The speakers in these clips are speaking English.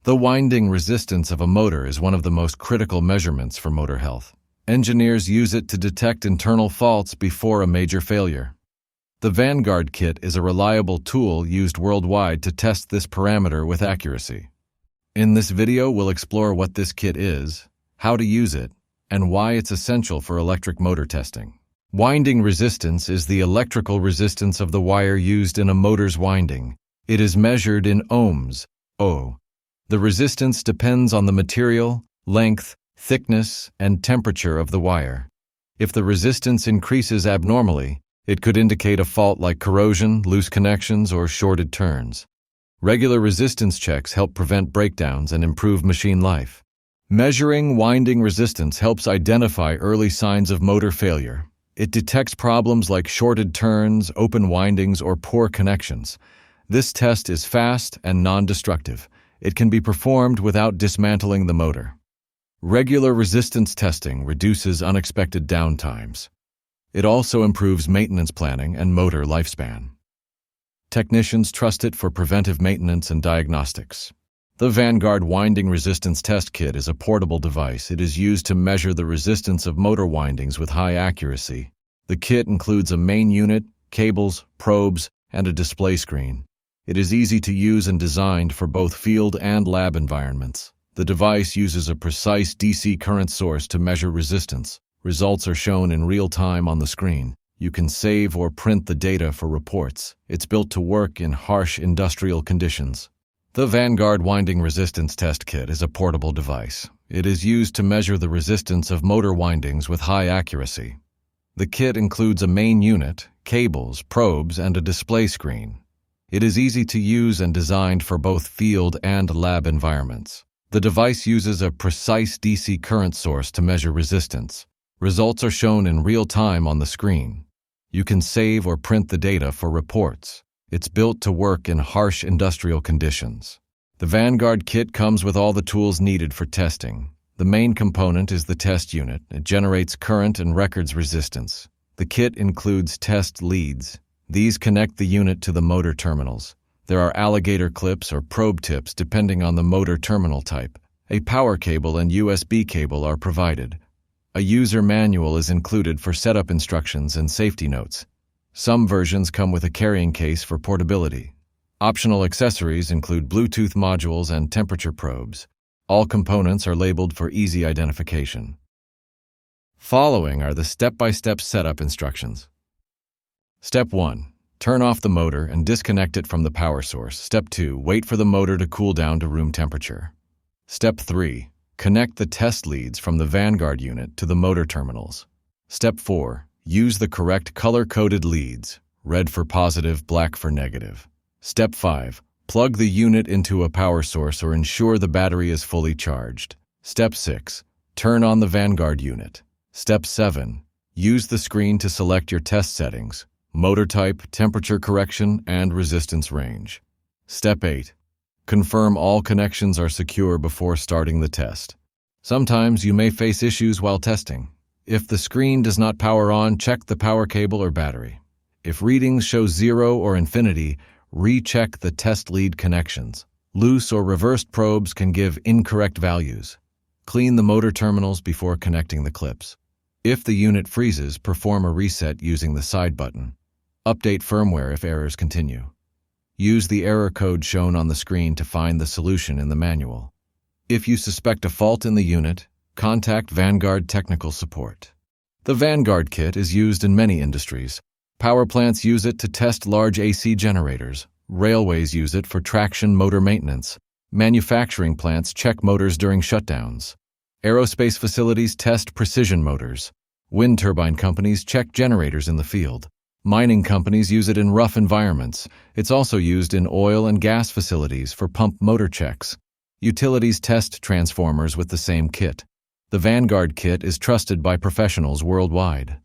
The winding resistance of a motor is one of the most critical measurements for motor health. Engineers use it to detect internal faults before a major failure. The Vanguard kit is a reliable tool used worldwide to test this parameter with accuracy. In this video, we'll explore what this kit is, how to use it, and why it's essential for electric motor testing. Winding resistance is the electrical resistance of the wire used in a motor's winding. It is measured in ohms, O. The resistance depends on the material, length, thickness, and temperature of the wire. If the resistance increases abnormally, it could indicate a fault like corrosion, loose connections, or shorted turns. Regular resistance checks help prevent breakdowns and improve machine life. Measuring winding resistance helps identify early signs of motor failure. It detects problems like shorted turns, open windings, or poor connections. This test is fast and non-destructive. It can be performed without dismantling the motor. Regular resistance testing reduces unexpected downtimes. It also improves maintenance planning and motor lifespan. Technicians trust it for preventive maintenance and diagnostics. The Vanguard Winding Resistance Test Kit is a portable device. It is used to measure the resistance of motor windings with high accuracy. The kit includes a main unit, cables, probes, and a display screen. It is easy to use and designed for both field and lab environments. The device uses a precise DC current source to measure resistance. Results are shown in real time on the screen. You can save or print the data for reports. It's built to work in harsh industrial conditions. The Vanguard Winding Resistance Test Kit is a portable device. It is used to measure the resistance of motor windings with high accuracy. The kit includes a main unit, cables, probes, and a display screen. It is easy to use and designed for both field and lab environments. The device uses a precise DC current source to measure resistance. Results are shown in real time on the screen. You can save or print the data for reports. It's built to work in harsh industrial conditions. The Vanguard kit comes with all the tools needed for testing. The main component is the test unit. It generates current and records resistance. The kit includes test leads. These connect the unit to the motor terminals. There are alligator clips or probe tips depending on the motor terminal type. A power cable and USB cable are provided. A user manual is included for setup instructions and safety notes. Some versions come with a carrying case for portability. Optional accessories include Bluetooth modules and temperature probes. All components are labeled for easy identification. Following are the step-by-step setup instructions. Step 1. Turn off the motor and disconnect it from the power source. Step 2. Wait for the motor to cool down to room temperature. Step 3. Connect the test leads from the Vanguard unit to the motor terminals. Step 4. Use the correct color-coded leads, red for positive, black for negative. Step 5. Plug the unit into a power source or ensure the battery is fully charged. Step 6. Turn on the Vanguard unit. Step 7. Use the screen to select your test settings: motor type, temperature correction, and resistance range. Step 8. Confirm all connections are secure before starting the test. Sometimes you may face issues while testing. If the screen does not power on, check the power cable or battery. If readings show 0 or infinity, recheck the test lead connections. Loose or reversed probes can give incorrect values. Clean the motor terminals before connecting the clips. If the unit freezes, perform a reset using the side button. Update firmware if errors continue. Use the error code shown on the screen to find the solution in the manual. If you suspect a fault in the unit, contact Vanguard Technical Support. The Vanguard kit is used in many industries. Power plants use it to test large AC generators. Railways use it for traction motor maintenance. Manufacturing plants check motors during shutdowns. Aerospace facilities test precision motors. Wind turbine companies check generators in the field. Mining companies use it in rough environments. It's also used in oil and gas facilities for pump motor checks. Utilities test transformers with the same kit. The Vanguard kit is trusted by professionals worldwide.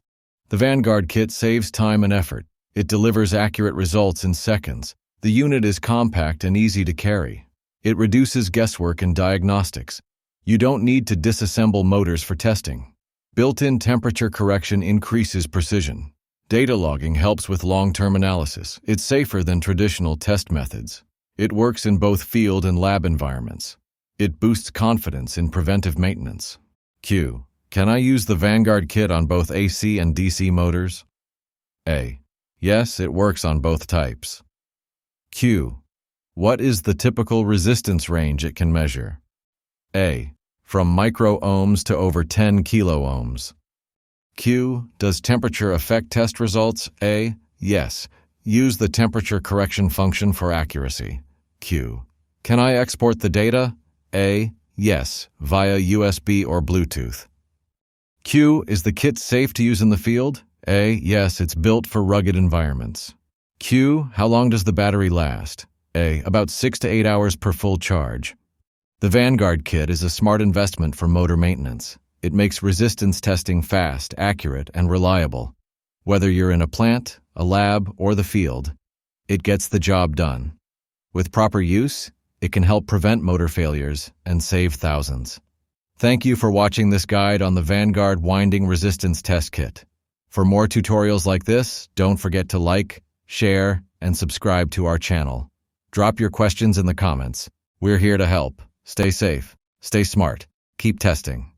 The Vanguard kit saves time and effort. It delivers accurate results in seconds. The unit is compact and easy to carry. It reduces guesswork in diagnostics. You don't need to disassemble motors for testing. Built-in temperature correction increases precision. Data logging helps with long-term analysis. It's safer than traditional test methods. It works in both field and lab environments. It boosts confidence in preventive maintenance. Q. Can I use the Vanguard kit on both AC and DC motors? A. Yes, it works on both types. Q. What is the typical resistance range it can measure? A. From micro-ohms to over 10 kilo-ohms. Q. Does temperature affect test results? A. Yes. Use the temperature correction function for accuracy. Q. Can I export the data? A. Yes, via USB or Bluetooth. Q. Is the kit safe to use in the field? A. Yes, it's built for rugged environments. Q. How long does the battery last? A. About 6 to 8 hours per full charge. The Vanguard kit is a smart investment for motor maintenance. It makes resistance testing fast, accurate, and reliable. Whether you're in a plant, a lab, or the field, it gets the job done. With proper use, it can help prevent motor failures and save thousands. Thank you for watching this guide on the Vanguard Winding Resistance Test Kit. For more tutorials like this, don't forget to like, share, and subscribe to our channel. Drop your questions in the comments. We're here to help. Stay safe, stay smart, keep testing.